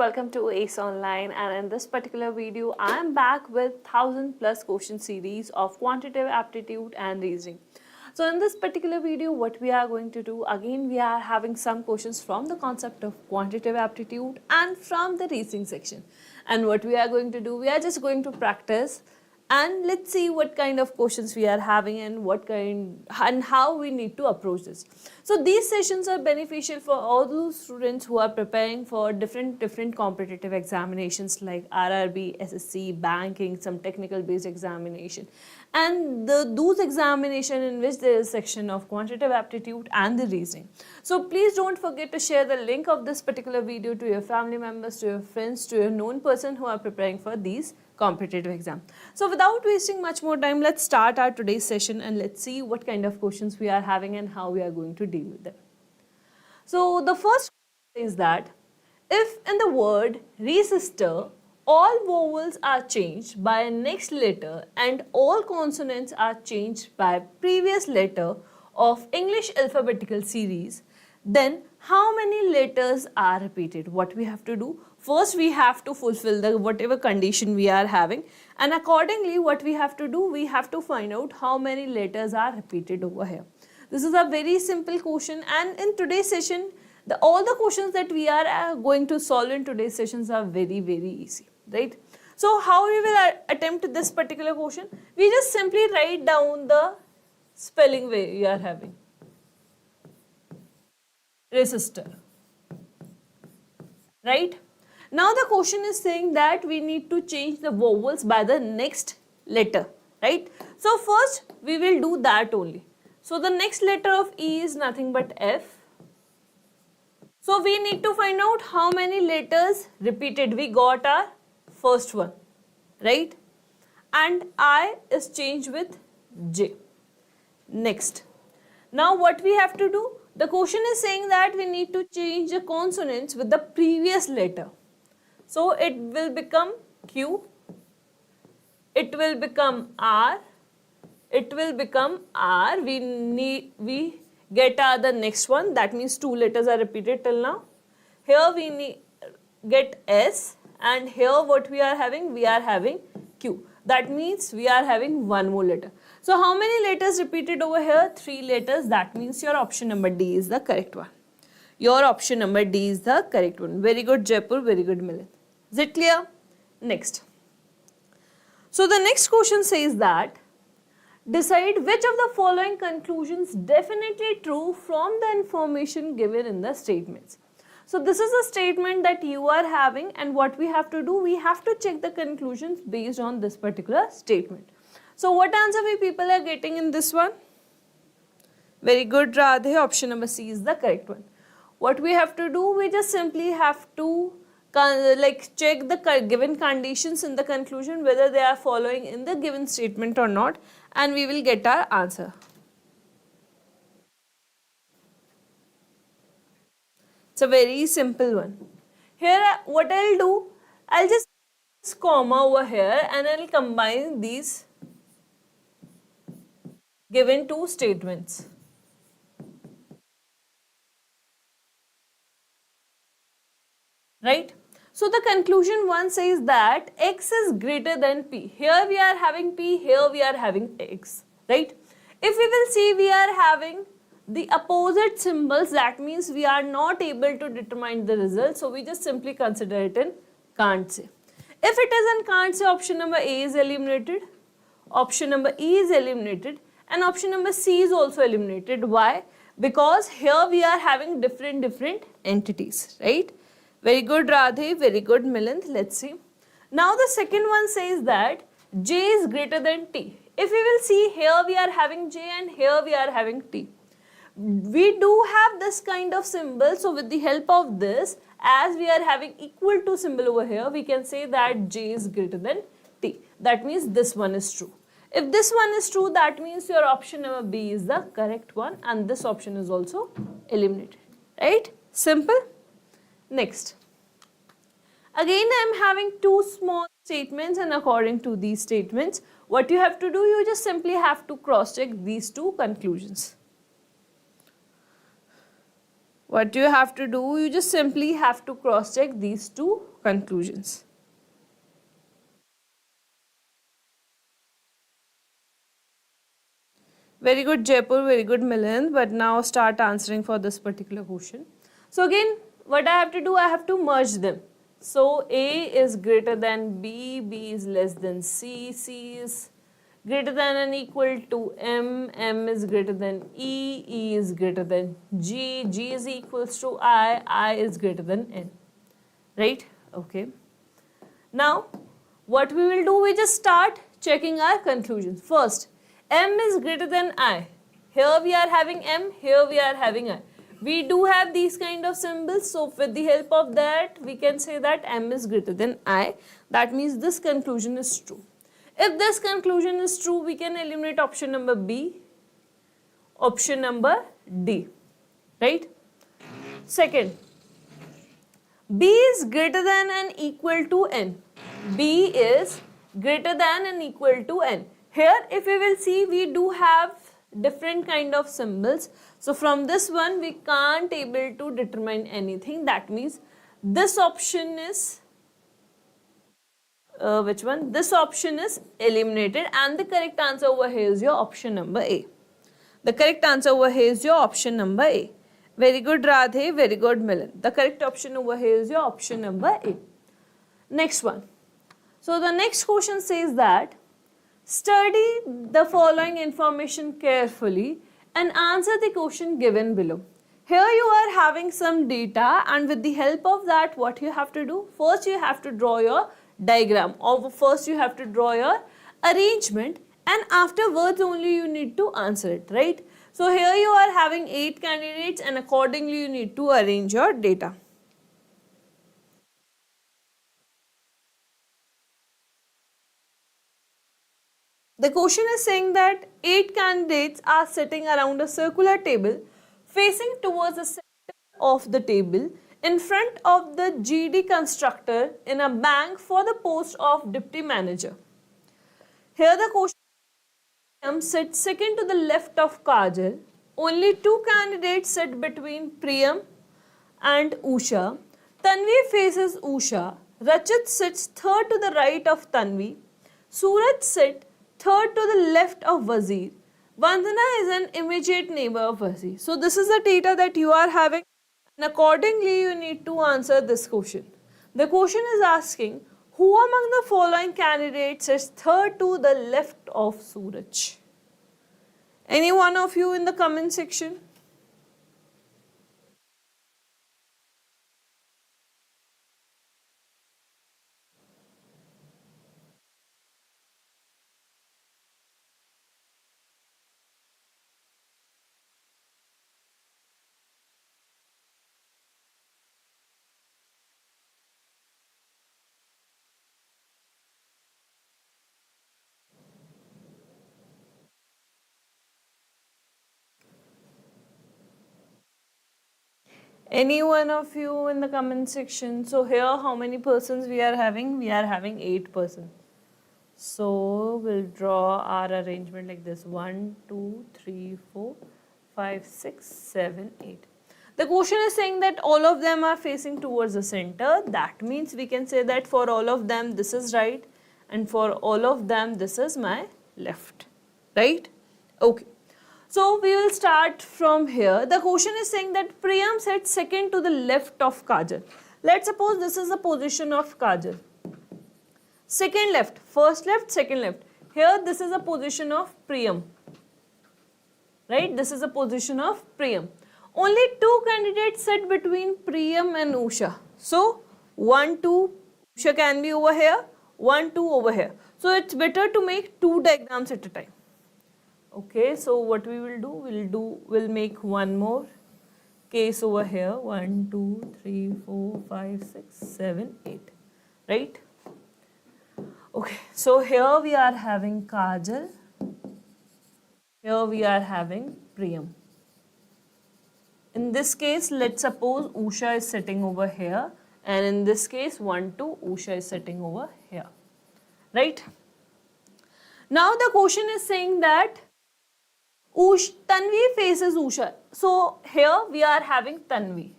welcome to ACE Online, and in this particular video I am back with 1000+ question series of quantitative aptitude and reasoning. So in this particular video what we are going to do, again we are having some questions from the concept of quantitative aptitude and from the reasoning section. And what we are going to do, we are just going to practice and let's see what kind of questions we are having and how we need to approach this. So these sessions are beneficial for all those students who are preparing for different competitive examinations like RRB, SSC, banking, some technical based examination, and those examination in which there is section of quantitative aptitude and the reasoning. So please don't forget to share the link of this particular video to your family members, to your friends, to your known person who are preparing for these competitive exam. So without wasting much more time, let's start our today's session and let's see what kind of questions we are having and how we are going to deal with them. So the first is that if in the word resister all vowels are changed by a next letter and all consonants are changed by previous letter of English alphabetical series, then how many letters are repeated? What we have to do? First, we have to fulfill the whatever condition we are having, and accordingly what we have to do, we have to find out how many letters are repeated over here. This is a very simple question, and in today's session, all the questions that we are going to solve in today's sessions are very easy, right? So how we will attempt this particular question? We just simply write down the spelling way we are having. Resistor, right? Now the question is saying that we need to change the vowels by the next letter, right? So first we will do that only. So the next letter of E is nothing but F. So we need to find out how many letters repeated. We got our first one, right? And I is changed with J. Next. Now what we have to do? The question is saying that we need to change the consonants with the previous letter. So it will become Q, it will become R, it will become R. We get the next one, that means two letters are repeated till now. Here we get S, and here what we are having Q. That means we are having one more letter. So how many letters repeated over here? 3 letters. That means your option number D is the correct one. Your option number D is the correct one. Very good, Jaipur. Very good, Milind. Is it clear? Next. So the next question says that decide which of the following conclusions definitely true from the information given in the statements. So this is a statement that you are having, and what we have to do, we have to check the conclusions based on this particular statement. So what answer we people are getting in this one? Very good, Radhe. Option number C is the correct one. What we have to do, we just simply have to check the given conditions in the conclusion, whether they are following in the given statement or not, and we will get our answer. It's a very simple one. Here what I'll do, I'll just comma over here and I'll combine these given two statements. Right? So the conclusion one says that X is greater than P. Here we are having P, here we are having X. Right? If we will see, we are having the opposite symbols, that means we are not able to determine the result. So we just simply consider it in can't say. If it is in can't say, option number A is eliminated, option number E is eliminated, and option number C is also eliminated. Why? Because here we are having different entities, right? Very good, Radhe. Very good, Milind. Let's see. Now the second one says that J is greater than T. If we will see, here we are having J and here we are having T. We do have this kind of symbol. So with the help of this, as we are having equal to symbol over here, we can say that J is greater than T. That means this one is true. If this one is true, that means your option number B is the correct one, and this option is also eliminated. Right? Simple. Next. Again, I am having two small statements, and according to these statements, what you have to do, you just simply have to cross check these two conclusions. what you have to do, you just simply have to cross check these two conclusions. Very good Jaipur, very good Milind, but now start answering for this particular question. So again, what I have to do, I have to merge them. So A is greater than B, B is less than C, C is greater than and equal to M, M is greater than E, E is greater than G, G is equals to I is greater than N. Right? Okay. Now, what we will do, we just start checking our conclusions. First, M is greater than I. Here we are having M, here we are having I. We do have these kind of symbols, so with the help of that, we can say that M is greater than I. That means this conclusion is true. If this conclusion is true, we can eliminate option number B, option number D, right? Second, B is greater than and equal to N. B is greater than and equal to N. Here, if we will see, we do have different kind of symbols. So from this one, we can't able to determine anything. That means this option is which one? This option is eliminated, and the correct answer over here is your option number A. The correct answer over here is your option number A. Very good Radhe, very good Milind. The correct option over here is your option number A. Next one. So the next question says that study the following information carefully and answer the question given below. Here you are having some data, and with the help of that, what you have to do? First you have to draw your diagram, or first you have to draw your arrangement, and afterwards only you need to answer it, right? So here you are having 8 candidates, and accordingly you need to arrange your data. The question is saying that 8 candidates are sitting around a circular table facing towards the center of the table in front of the GD constructor in a bank for the post of deputy manager. Here the question sits second to the left of Kajal. Only 2 candidates sit between Priyam and Usha. Tanvi faces Usha. Rachit sits third to the right of Tanvi. Suraj sits third to the left of Wazir. Vandana is an immediate neighbor of Wazir. So this is the data that you are having, and accordingly you need to answer this question. The question is asking, who among the following candidates is third to the left of Suraj? Any one of you in the comment section? Any one of you in the comment section? So here how many persons we are having? We are having 8 persons. So we'll draw our arrangement like this. 1, 2, 3, 4, 5, 6, 7, 8. The question is saying that all of them are facing towards the center. That means we can say that for all of them this is right, and for all of them this is my left. Right? Okay. So we will start from here. The question is saying that Priyam sits second to the left of Kajal. Let's suppose this is the position of Kajal. Second left, first left, second left. Here this is a position of Priyam. Right? This is a position of Priyam. Only 2 candidates sit between Priyam and Usha. So 1, 2, Usha can be over here, 1, 2 over here. So it's better to make 2 diagrams at a time. Okay, so what we will do, we'll make one more case over here. 1, 2, 3, 4, 5, 6, 7, 8. Right? Okay, so here we are having Kajal. Here we are having Priyam. In this case, let's suppose Usha is sitting over here, and in this case 1, 2, Usha is sitting over here. Right? Now the question is saying that Tanvi faces Usha. So here we are having Tanvi.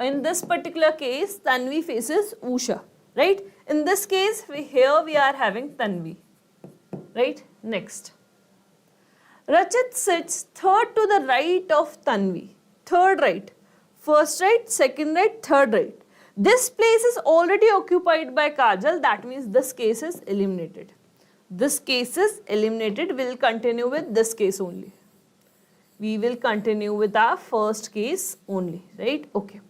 In this particular case, Tanvi faces Usha, right? In this case, here we are having Tanvi, right? Next. Rachit sits third to the right of Tanvi. Third right. First right, second right, third right. This place is already occupied by Kajal. That means this case is eliminated. This case is eliminated. We will continue with this case only. We will continue with our first case only, right? Okay.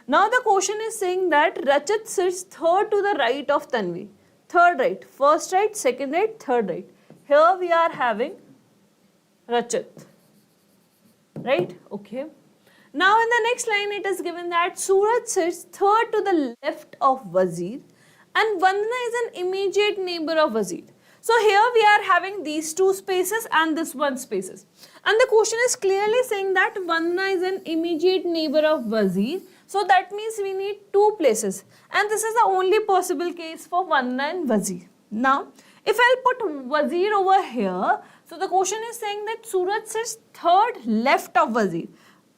Now the question is saying that Rachit sits third to the right of Tanvi. Third right. First right, second right, third right. Here we are having Rachit, right? Okay. Now in the next line it is given that Suraj sits third to the left of Wazir and Vandana is an immediate neighbor of Wazir. So here we are having these two spaces and this one spaces. And the question is clearly saying that Vandana is an immediate neighbor of Wazir. So that means we need two places. And this is the only possible case for Vandana and Wazir. Now, if I'll put Wazir over here, so the question is saying that Suraj sits third left of Wazir.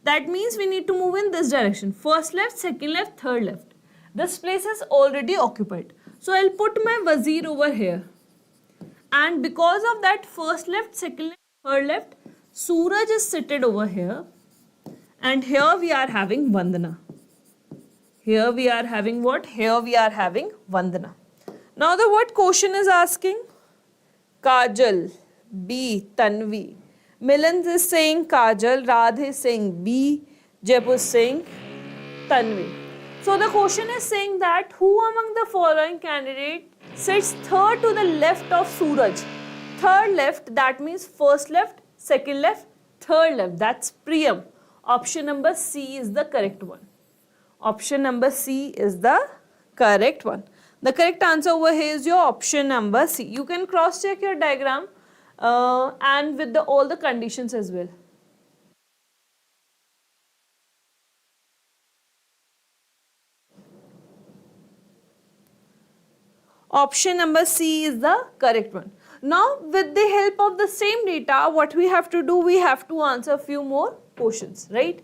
That means we need to move in this direction. First left, second left, third left. This place is already occupied. So I'll put my Wazir over here. And because of that first left, second left, third left, Suraj is seated over here. And here we are having Vandana. Here we are having what? Here we are having Vandana. Now the what question is asking? Kajal, B, Tanvi. Milan is saying Kajal, Radhe is saying B, Jaipur is saying Tanvi. So the question is saying that who among the following candidates sits third to the left of Suraj? Third left, that means first left, second left, third left. That's Priyam. Option number C is the correct one. Option number C is the correct one. The correct answer over here is your option number C. You can cross check your diagram and with all the conditions as well. Option number C is the correct one. Now with the help of the same data, what we have to do, we have to answer a few more questions, right?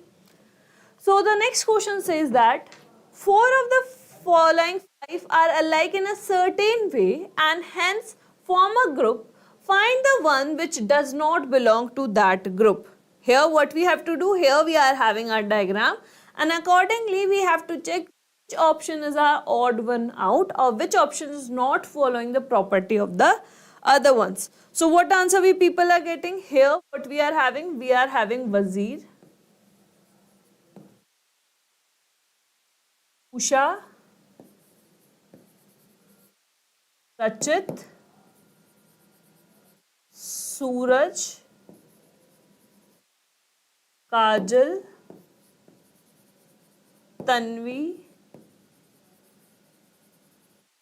So the next question says that 4 of the following 5 are alike in a certain way and hence form a group. Find the one which does not belong to that group. Here what we have to do, here we are having our diagram and accordingly we have to check which option is our odd one out or which option is not following the property of the other ones. So what answer we people are getting? Here what we are having Wazir, Usha, Rachit, Suraj, Kajal, Tanvi,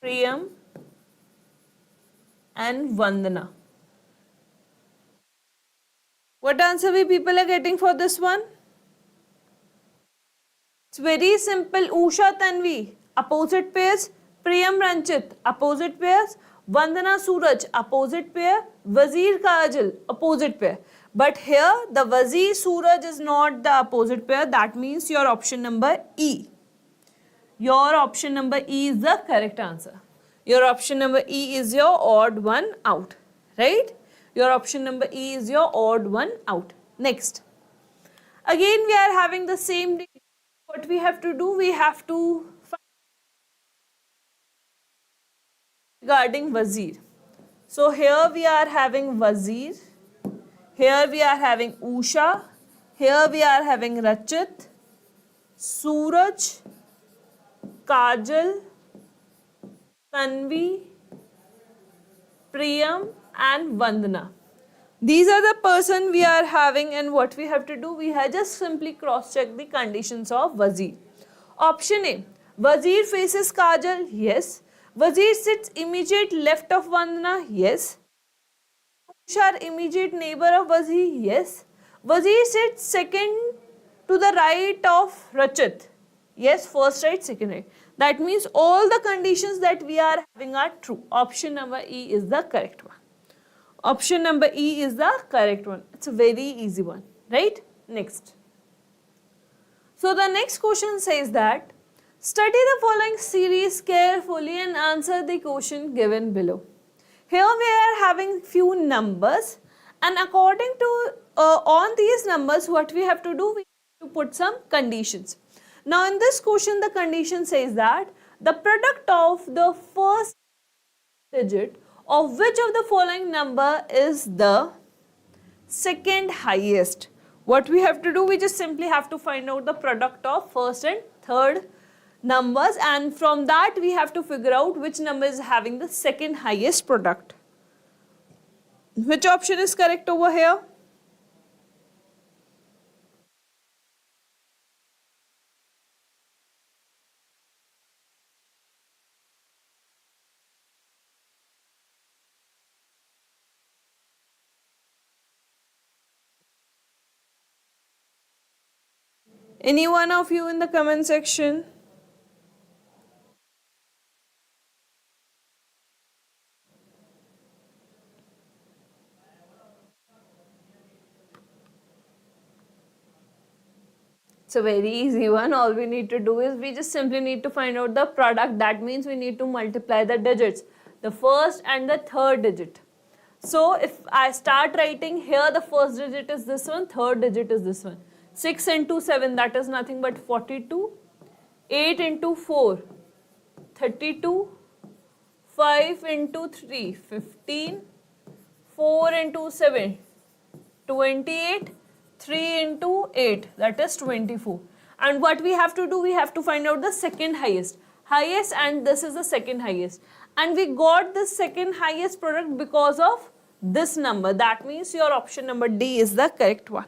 Priyam and Vandana. What answer we people are getting for this one? It's very simple. Usha, Tanvi, opposite pairs. Priyam, Ranchit, opposite pairs. Vandana, Suraj, opposite pair. Wazir, Kajal, opposite pair. But here the Wazir, Suraj is not the opposite pair. That means your option number E. Your option number E is the correct answer. Your option number E is your odd one out, right? Your option number E is your odd one out. Next. Again we are having the same data. What we have to do, we have to find regarding Wazir. So here we are having Wazir. Here we are having Usha. Here we are having Rachit, Suraj, Kajal, Tanvi, Priyam and Vandana. These are the person we are having and what we have to do, we have just simply cross check the conditions of Wazir. Option A, Wazir faces Kajal, yes. Wazir sits immediate left of Vandana, yes. Usha immediate neighbor of Wazir, yes. Wazir sits second to the right of Rachit, yes, first right, second right. That means all the conditions that we are having are true. Option number E is the correct one. Option number E is the correct one. It's a very easy one, right? Next. So the next question says that study the following series carefully and answer the question given below. Here we are having few numbers, and according to on these numbers what we have to do, we have to put some conditions. Now in this question the condition says that the product of the first digit of which of the following number is the second highest. What we have to do, we just simply have to find out the product of first and third numbers, and from that we have to figure out which number is having the second highest product. Which option is correct over here? Any one of you in the comment section? It's a very easy one. All we need to do is we just simply need to find out the product. That means we need to multiply the digits, the first and the third digit. So if I start writing here, the first digit is this one, third digit is this one. 6 into 7, that is nothing but 42. 8 into 4, 32. 5 into 3, 15. 4 into 7, 28. 3 into 8, that is 24. And what we have to do, we have to find out the second highest. And this is the second highest. And we got the second highest product because of this number. That means your option number D is the correct one.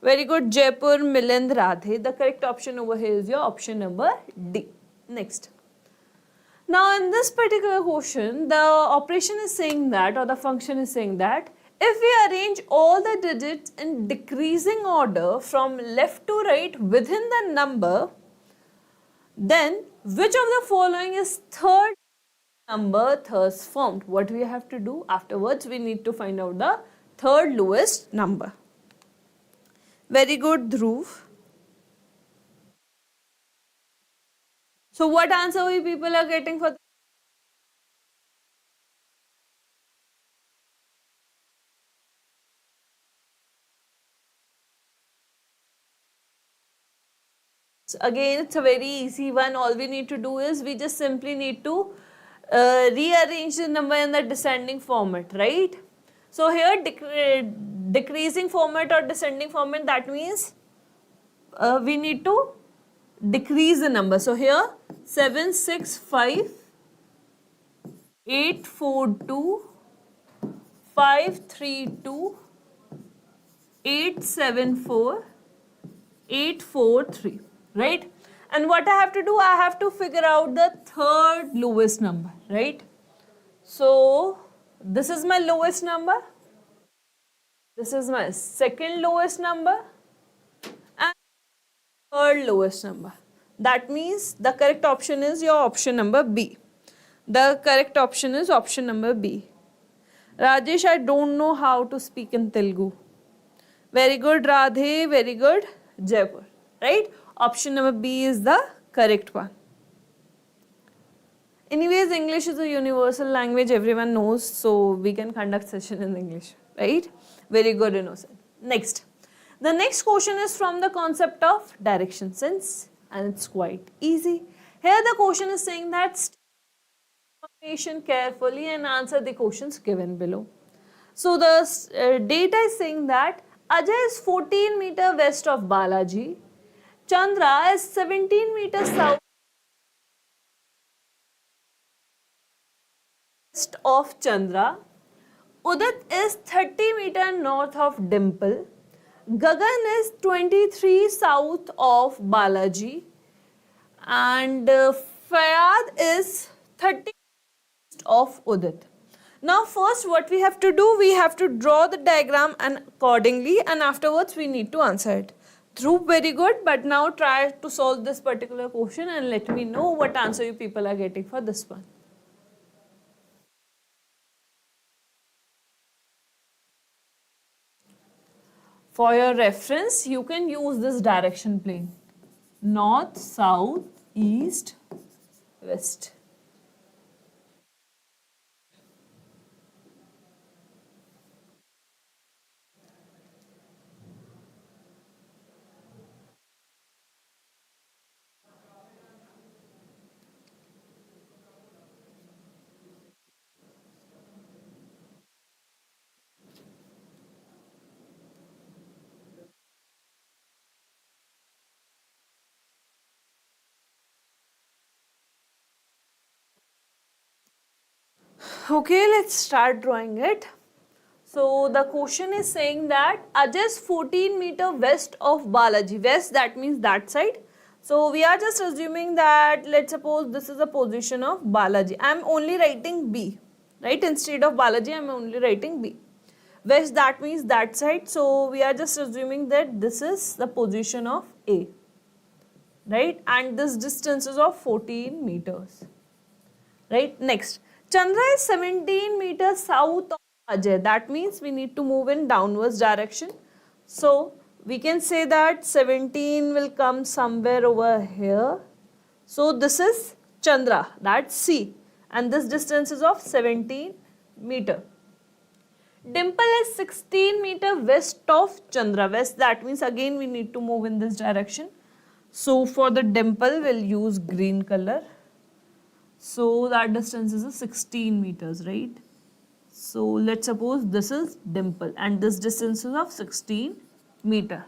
Very good, Jaipur, Milind, Radhe. The correct option over here is your option number D. Next. Now in this particular question, the operation is saying that, or the function is saying that, if we arrange all the digits in decreasing order from left to right within the number, then which of the following is third number thus formed? What we have to do afterwards, we need to find out the third lowest number. Very good, Dhruv. So what answer we people are getting for this? Again, it's a very easy one. All we need to do is we just simply need to rearrange the number in the descending format, right? So here decreasing format or descending format, that means we need to decrease the number. So here 7, 6, 5, 8, 4, 2, 5, 3, 2, 8, 7, 4, 8, 4, 3. Right? And what I have to do, I have to figure out the third lowest number, right? So this is my lowest number, this is my second lowest number, and third lowest number. That means the correct option is your option number B. The correct option is option number B. Rajesh, I don't know how to speak in Telugu. Very good, Radhe. Very good, Jaipur. Right? Option number B is the correct one. Anyways, English is a universal language, everyone knows, so we can conduct session in English, right? Very good, Innocent. Next. The next question is from the concept of direction sense, and it's quite easy. Here the question is saying that study information carefully and answer the questions given below. So the data is saying that Ajay is 14 meters west of Balaji. Chandra is 17 meters south of Chandra. Udit is 30 meters north of Dimple. Gagan is 23 south of Balaji. And Fayad is 30 east of Udit. Now first what we have to do, we have to draw the diagram and accordingly, and afterwards we need to answer it. Dhruv, very good, but now try to solve this particular question and let me know what answer you people are getting for this one. For your reference, you can use this direction plane. North, south, east, west. Okay, let's start drawing it. So the question is saying that Ajay's 14-meter west of Balaji. West, that means that side. So we are just assuming that, let's suppose this is the position of Balaji. I am only writing B, right? Instead of Balaji, I am only writing B. West, that means that side. So we are just assuming that this is the position of A, right? And this distance is of 14 meters, right? Next, Chandra is 17 meters south of Ajay. That means we need to move in downwards direction. So we can say that 17 will come somewhere over here. So this is Chandra, that's C, and this distance is of 17 meter. Dimple is 16 meter west of Chandra. West, that means again we need to move in this direction. So for the dimple, we'll use green color. So that distance is 16 meters, right? So let's suppose this is dimple and this distance is of 16 meter.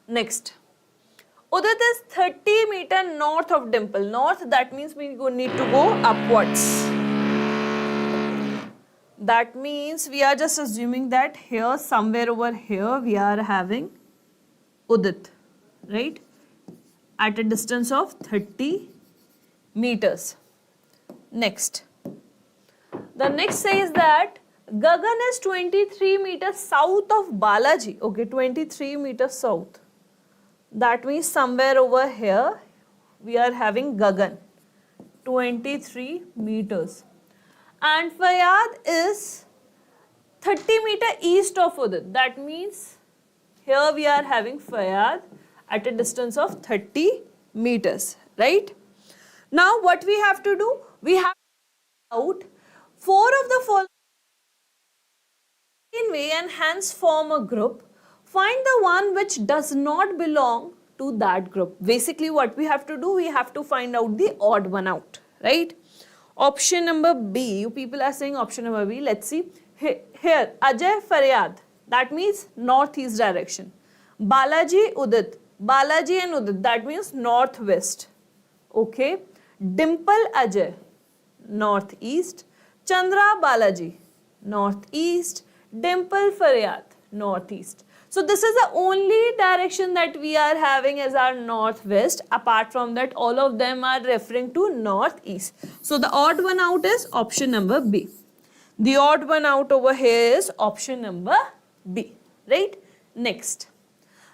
Next, Udit is 30 meter north of dimple. North, that means we need to go upwards. That means we are just assuming that here, somewhere over here, we are having Udit, right? At a distance of 30 meters. Next, the next says that Gagan is 23 meters south of Balaji. Okay, 23 meters south. That means somewhere over here we are having Gagan, 23 meters. And Fayad is 30 meter east of Udit. That means here we are having Fayad at a distance of 30 meters, right? Now what we have to do? We have to out 4 of the following way and hence form a group. Find the one which does not belong to that group. Basically what we have to do, we have to find out the odd one out, right? Option number B, you people are saying option number B. Let's see. Here, Ajay, Faryad, that means northeast direction. Balaji, Udit. Balaji and Udit, that means northwest. Okay. Dimple, Ajay, northeast. Chandra, Balaji, northeast. Dimple, Faryad, northeast. So this is the only direction that we are having as our northwest. Apart from that, all of them are referring to northeast. So the odd one out is option number B. The odd one out over here is option number B, right? Next.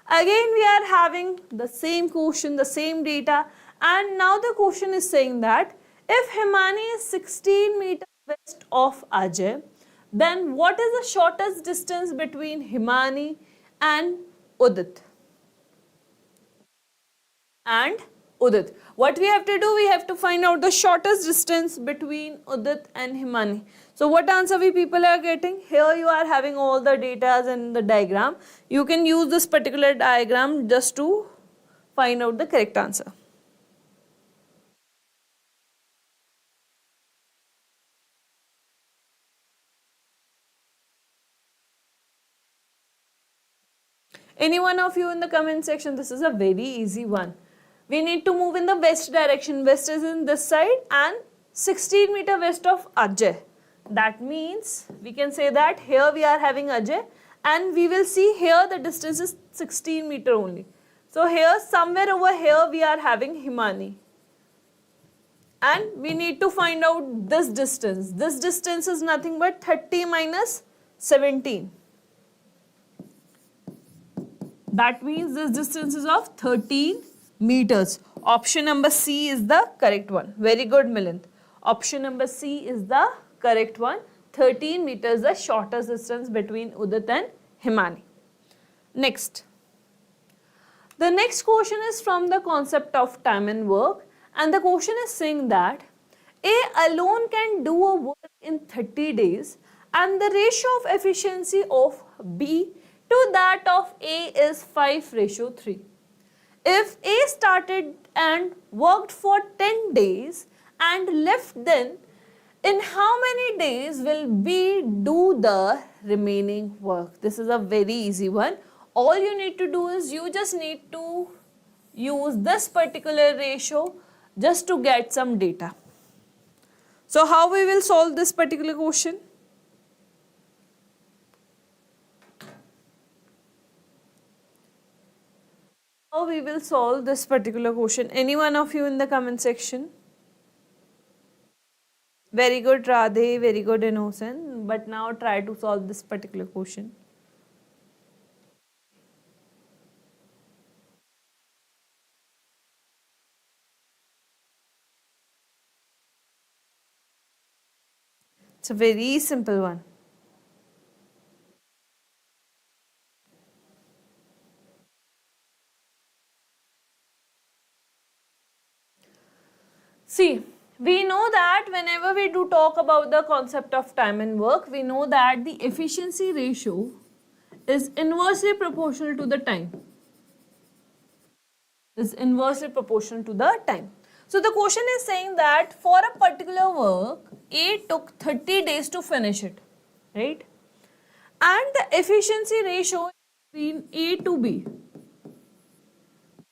Again, we are having the same question, the same data, and now the question is saying that if Himani is 16 meters west of Ajay, then what is the shortest distance between Himani and Udit? What we have to do? We have to find out the shortest distance between Udit and Himani. So what answer we people are getting? Here you are having all the data in the diagram. You can use this particular diagram just to find out the correct answer. Any one of you in the comment section, this is a very easy one. We need to move in the west direction. West is in this side and 16 meter west of Ajay. That means we can say that here we are having Ajay and we will see here the distance is 16 meter only. So here somewhere over here we are having Himani. And we need to find out this distance. This distance is nothing but 30 minus 17. That means this distance is of 13 meters. Option number C is the correct one. Very good, Milind. Option number C is the correct one. 13 meters, the shortest distance between Udit and Himani. Next. The next question is from the concept of time and work, and the question is saying that A alone can do a work in 30 days and the ratio of efficiency of B to that of A is 5:3. If A started and worked for 10 days and left, then in how many days will B do the remaining work? This is a very easy one. All you need to do is you just need to use this particular ratio just to get some data. So how we will solve this particular question? How we will solve this particular question? Any one of you in the comment section? Very good, Radhe, very good, Innocent. But now try to solve this particular question. It's a very simple one. See, we know that whenever we do talk about the concept of time and work, we know that the efficiency ratio is inversely proportional to the time. Is inversely proportional to the time. So the question is saying that for a particular work, A took 30 days to finish it, right? And the efficiency ratio between A to B.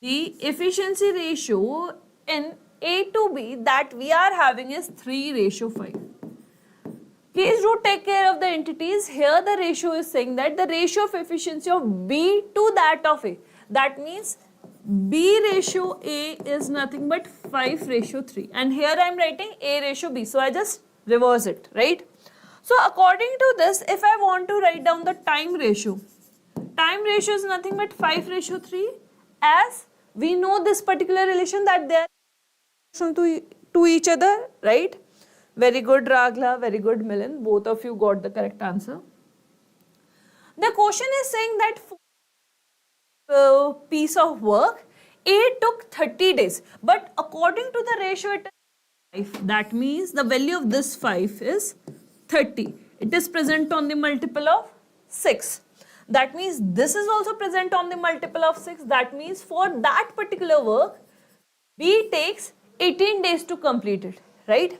The efficiency ratio in A to B that we are having is 3:5. Please do take care of the entities. Here the ratio is saying that the ratio of efficiency of B to that of A. That means B ratio A is nothing but 5:3. And here I am writing A ratio B. So I just reverse it, right? So according to this, if I want to write down the time ratio is nothing but 5:3, as we know this particular relation that they are to each other, right? Very good, Ragla, very good, Milan. Both of you got the correct answer. The question is saying that for a piece of work, A took 30 days, but according to the ratio it is 5. That means the value of this 5 is 30. It is present on the multiple of 6. That means this is also present on the multiple of 6. That means for that particular work, B takes 18 days to complete it, right?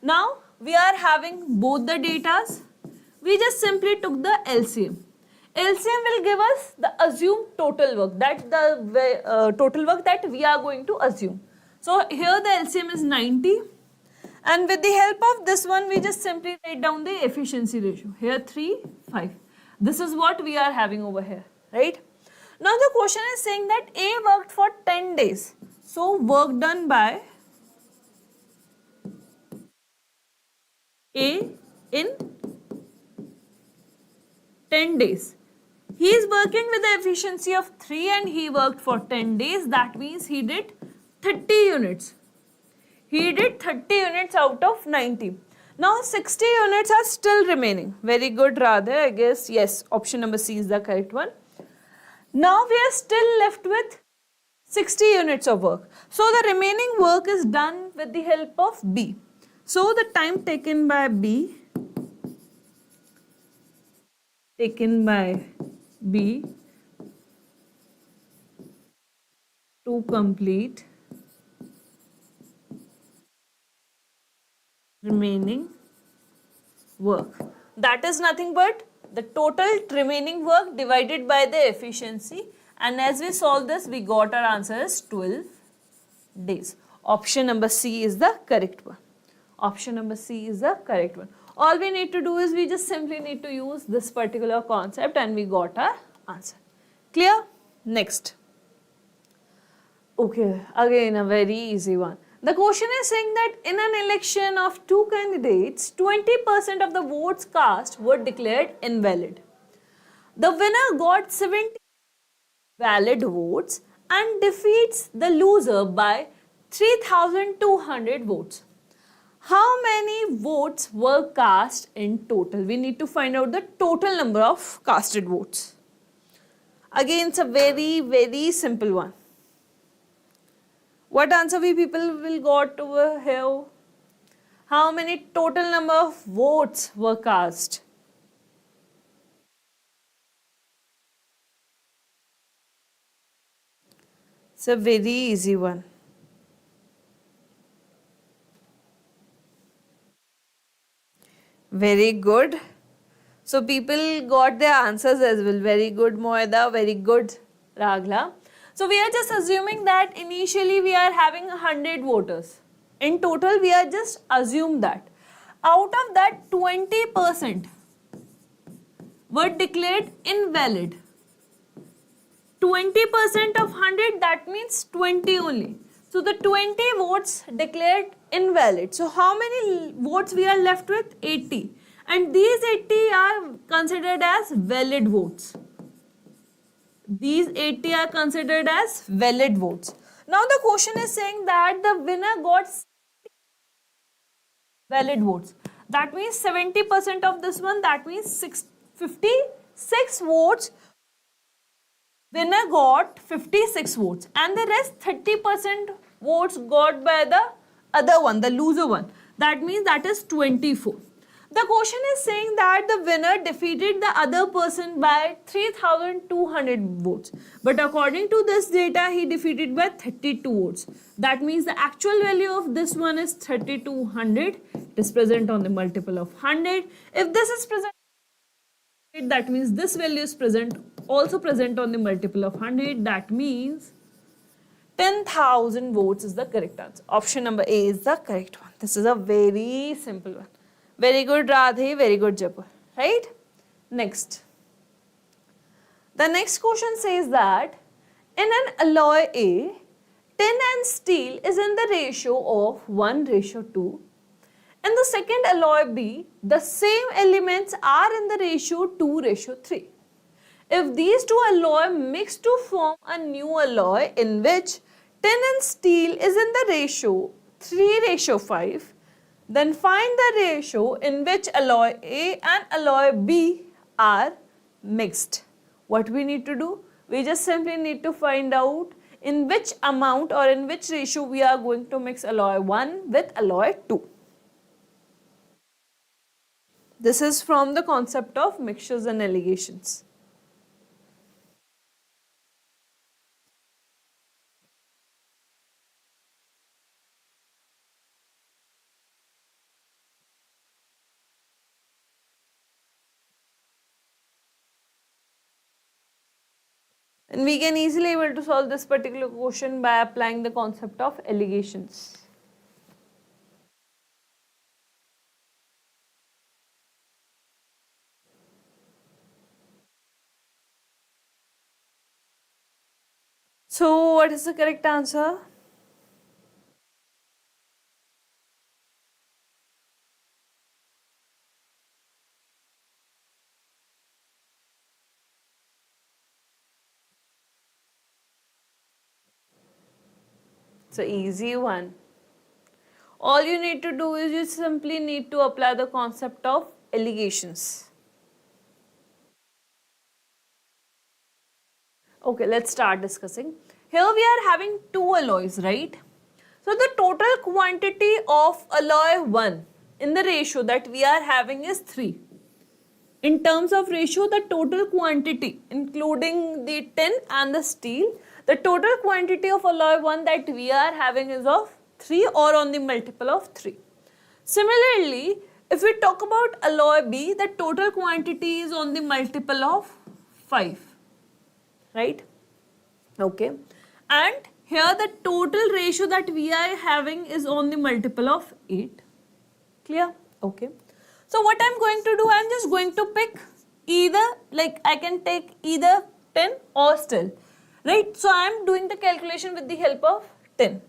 Now we are having both the datas. We just simply took the LCM. LCM will give us the assumed total work, that the total work that we are going to assume. So here the LCM is 90, and with the help of this one we just simply write down the efficiency ratio. Here 3, 5. This is what we are having over here, right? Now the question is saying that A worked for 10 days. So work done by A in 10 days. He is working with the efficiency of 3 and he worked for 10 days. That means he did 30 units. He did 30 units out of 90. Now 60 units are still remaining. Very good, Radha. I guess yes, option number C is the correct one. Now we are still left with 60 units of work. So the remaining work is done with the help of B. So the time taken by B to complete remaining work. That is nothing but the total remaining work divided by the efficiency, and as we solve this we got our answer as 12 days. Option number C is the correct one. Option number C is the correct one. All we need to do is we just simply need to use this particular concept and we got our answer. Clear? Next. Okay, again a very easy one. The question is saying that in an election of two candidates, 20% of the votes cast were declared invalid. The winner got 70 valid votes and defeats the loser by 3,200 votes. How many votes were cast in total? We need to find out the total number of casted votes. Again, it's a very, very simple one. What answer we people will got over here? How many total number of votes were cast? It's a very easy one. Very good. So people got their answers as well. Very good, Moeda. Very good, Ragla. So we are just assuming that initially we are having 100 voters. In total, we are just assume that. Out of that, 20% were declared invalid. 20% of 100, that means 20 only. So the 20 votes declared invalid. So how many votes we are left with? 80. And these 80 are considered as valid votes. These 80 are considered as valid votes. Now the question is saying that the winner got valid votes. That means 70% of this one, that means 56 votes. Winner got 56 votes and the rest 30% votes got by the other one, the loser one. That means that is 24. The question is saying that the winner defeated the other person by 3,200 votes. But according to this data, he defeated by 32 votes. That means the actual value of this one is 3,200. It is present on the multiple of 100. If this is present, that means this value is also present on the multiple of 100. That means 10,000 votes is the correct answer. Option number A is the correct one. This is a very simple one. Very good, Radhe. Very good, Japur. Right? Next. The next question says that in an alloy A, tin and steel is in the ratio of 1:2. In the second alloy B, the same elements are in the ratio 2:3. If these two alloy mix to form a new alloy in which tin and steel is in the ratio 3:5, then find the ratio in which alloy A and alloy B are mixed. What we need to do? We just simply need to find out in which amount or in which ratio we are going to mix alloy 1 with alloy 2. This is from the concept of mixtures and allegations. And we can easily able to solve this particular question by applying the concept of allegations. So what is the correct answer? It's an easy one. All you need to do is you simply need to apply the concept of allegations. Okay, let's start discussing. Here we are having two alloys, right? So the total quantity of alloy 1 in the ratio that we are having is 3. In terms of ratio, the total quantity including the tin and the steel, the total quantity of alloy 1 that we are having is of 3 or on the multiple of 3. Similarly, if we talk about alloy B, the total quantity is on the multiple of 5. Right? Okay. And here the total ratio that we are having is on the multiple of 8. Clear? Okay. So what I'm going to do, I'm just going to pick either, like I can take either tin or steel. Right? So I'm doing the calculation with the help of tin.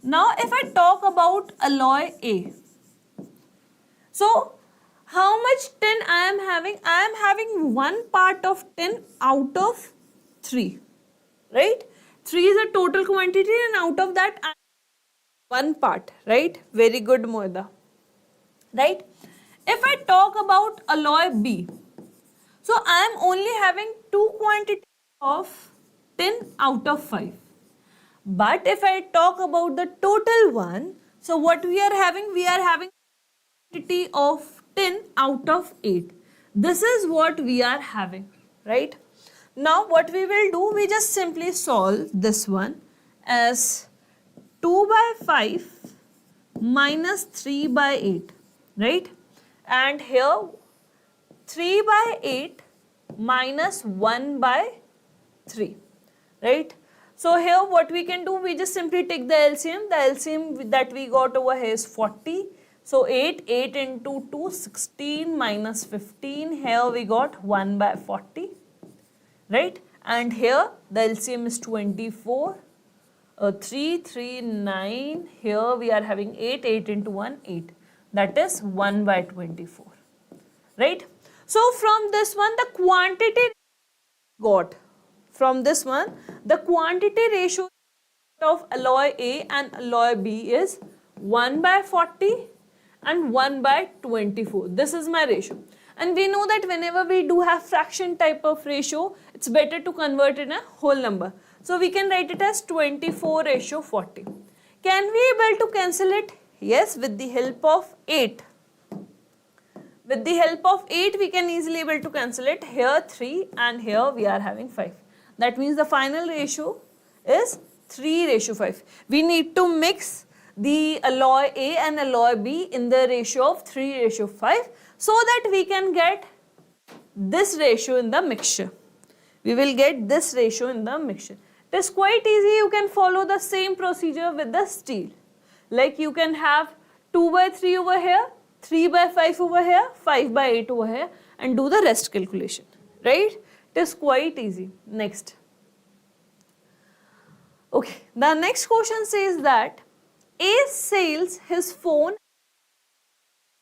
Now if I talk about alloy A. So how much tin I am having? I am having one part of tin out of 3. Right? 3 is a total quantity and out of that one part. Right? Very good, Moeda. Right? If I talk about alloy B, so I am only having two quantities of 10 out of 5. But if I talk about the total one, so what we are having quantity of 10 out of 8. This is what we are having, right? Now what we will do, we just simply solve this one as 2 by 5 minus 3 by 8, right? And here 3 by 8 minus 1 by 3, right? So here what we can do, we just simply take the LCM. The LCM that we got over here is 40. So 8 into 2, 16 minus 15. Here we got 1 by 40, right? And here the LCM is 24. 3, 9. Here we are having 8 into 1, 8. That is 1 by 24, right? So from this one, the quantity got. From this one, the quantity ratio of alloy A and alloy B is 1 by 40 and 1 by 24. This is my ratio. And we know that whenever we do have fraction type of ratio, it's better to convert in a whole number. So we can write it as 24:40. Can we able to cancel it? Yes, with the help of 8. With the help of 8, we can easily able to cancel it. Here 3 and here we are having 5. That means the final ratio is 3:5. We need to mix the alloy A and alloy B in the ratio of 3:5 so that we can get this ratio in the mixture. We will get this ratio in the mixture. It is quite easy. You can follow the same procedure with the steel. Like you can have 2 by 3 over here, 3 by 5 over here, 5 by 8 over here, and do the rest calculation, right? It is quite easy. Next. Okay, the next question says that A sells his phone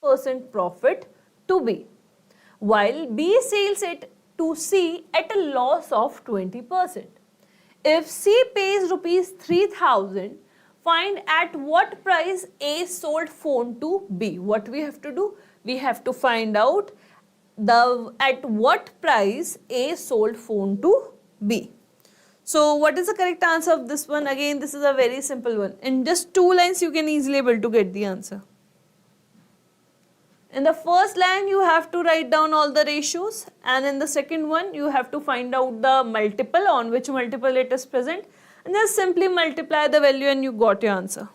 % profit to B, while B sells it to C at a loss of 20%. If C pays rupees 3,000, find at what price A sold phone to B. What we have to do? We have to find out at what price A sold phone to B. So what is the correct answer of this one? Again, this is a very simple one. In just 2 lines, you can easily able to get the answer. In the first line, you have to write down all the ratios, and in the second one, you have to find out the multiple, on which multiple it is present, and just simply multiply the value and you got your answer.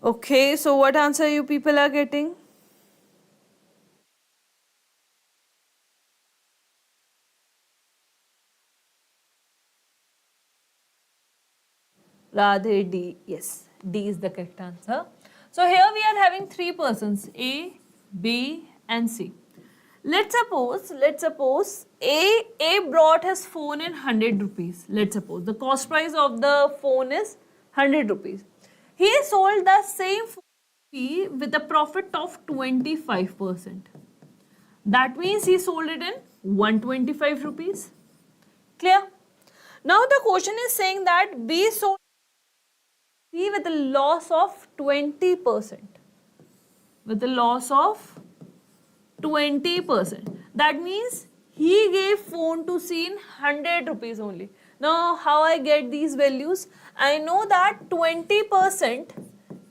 Okay, so what answer you people are getting? Radhe D. Yes, D is the correct answer. So here we are having 3 persons, A, B and C. Let's suppose A brought his phone in 100 rupees. Let's suppose the cost price of the phone is 100 rupees. He sold the same phone with a profit of 25%. That means he sold it in 125 rupees. Clear? Now the question is saying that B sold C with a loss of 20%. With a loss of 20%. That means he gave phone to C in 100 rupees only. Now how I get these values? I know that 20%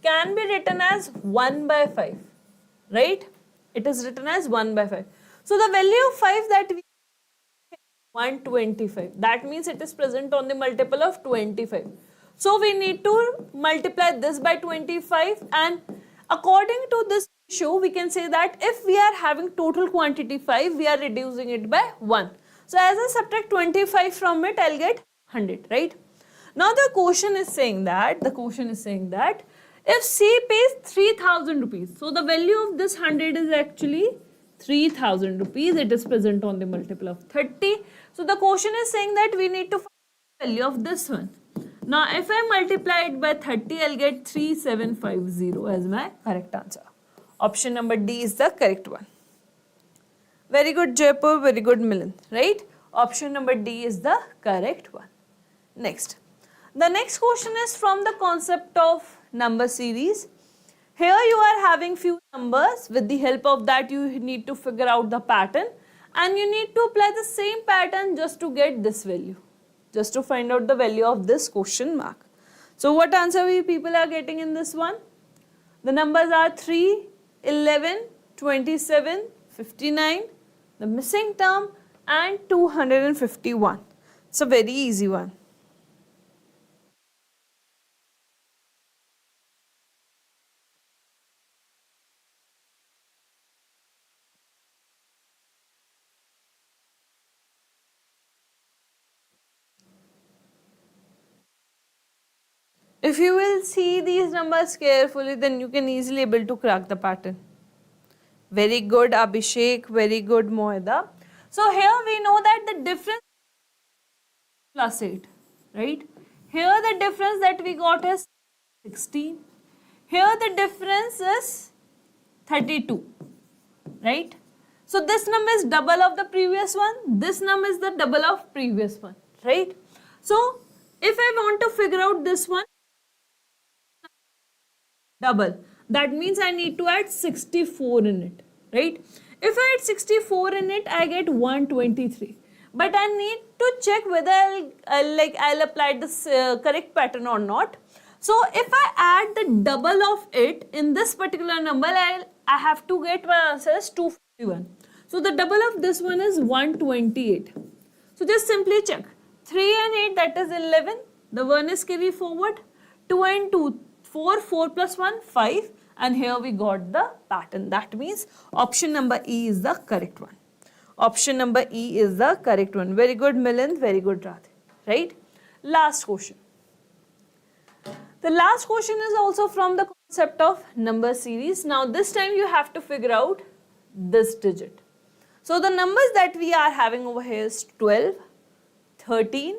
can be written as 1 by 5. Right? It is written as 1 by 5. So the value of 5 that we 125. That means it is present on the multiple of 25. So we need to multiply this by 25, and according to this ratio, we can say that if we are having total quantity 5, we are reducing it by 1. So as I subtract 25 from it, I'll get 100, right? Now the question is saying that if C pays 3,000 rupees, so the value of this 100 is actually 3,000 rupees. It is present on the multiple of 30. So the question is saying that we need to find the value of this one. Now if I multiply it by 30, I'll get 3750 as my correct answer. Option number D is the correct one. Very good Jaipur, very good Milan, right? Option number D is the correct one. Next. The next question is from the concept of number series. Here you are having few numbers. With the help of that you need to figure out the pattern, and you need to apply the same pattern just to get this value, just to find out the value of this question mark. So what answer we people are getting in this one? The numbers are 3, 11, 27, 59, the missing term, and 251. It's a very easy one. If you will see these numbers carefully, then you can easily able to crack the pattern. Very good, Abhishek. Very good, Moeda. So here we know that the difference plus 8, right? Here the difference that we got is 16. Here the difference is 32, right? So this number is double of the previous one. This number is the double of previous one, right? So if I want to figure out this one, double, that means I need to add 64 in it, right? If I add 64 in it, I get 123. But I need to check whether I'll apply this correct pattern or not. So if I add the double of it in this particular number, I have to get my answer as 251. So the double of this one is 128. So just simply check. 3 and 8, that is 11. The 1 is carried forward. 2 and 2, 4, 4 plus 1, 5. And here we got the pattern. That means option number E is the correct one. Option number E is the correct one. Very good, Milind. Very good, Radhe. Right? Last question. The last question is also from the concept of number series. Now this time you have to figure out this digit. So the numbers that we are having over here is 12, 13,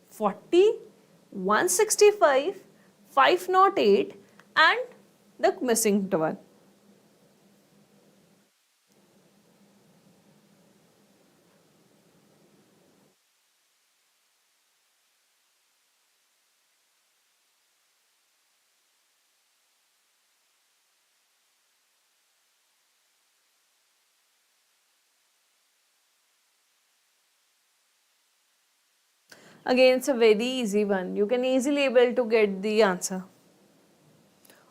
40, 165, 508 and the missing one. Again, it's a very easy one. You can easily able to get the answer.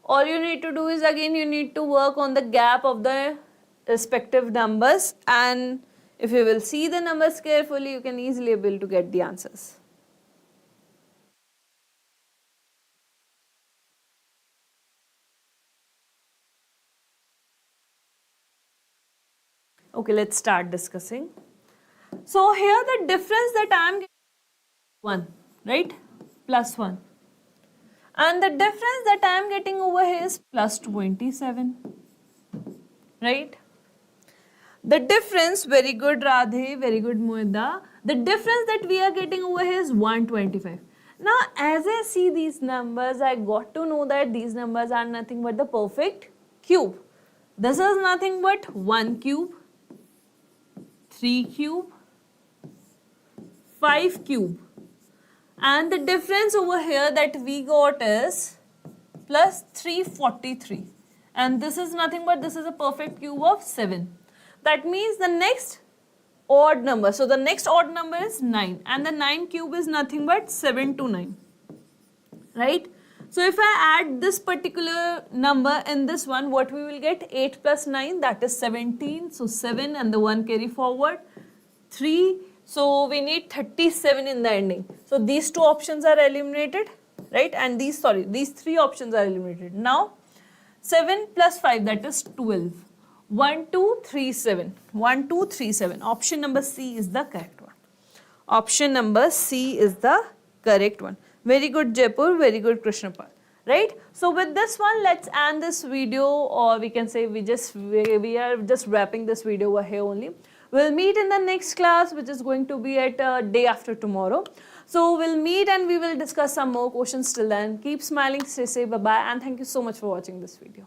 All you need to do is again you need to work on the gap of the respective numbers, and if you will see the numbers carefully, you can easily able to get the answers. Okay, let's start discussing. So here the difference that I am getting 1, right? Plus 1. And the difference that I am getting over here is plus 27, right? The difference, very good Radhe, very good Moeda. The difference that we are getting over here is 125. Now as I see these numbers, I got to know that these numbers are nothing but the perfect cube. This is nothing but 1 cube, 3 cube, 5 cube. And the difference over here that we got is plus 343. And this is nothing but this is a perfect cube of 7. That means the next odd number. So the next odd number is 9. And the 9 cube is nothing but 7 to 9. Right? So if I add this particular number in this one, what we will get? 8 plus 9, that is 17. So 7 and the 1 carry forward. 3. So we need 37 in the ending. So these two options are eliminated, right? And these 3 options are eliminated. Now 7 plus 5, that is 12. 1, 2, 3, 7. 1, 2, 3, 7. Option number C is the correct one. Option number C is the correct one. Very good Jaipur, very good Krishnapal. Right? So with this one, let's end this video, or we can say we are just wrapping this video over here only. We'll meet in the next class, which is going to be at day after tomorrow. So we'll meet and we will discuss some more questions till then. Keep smiling, stay safe, bye-bye, and thank you so much for watching this video.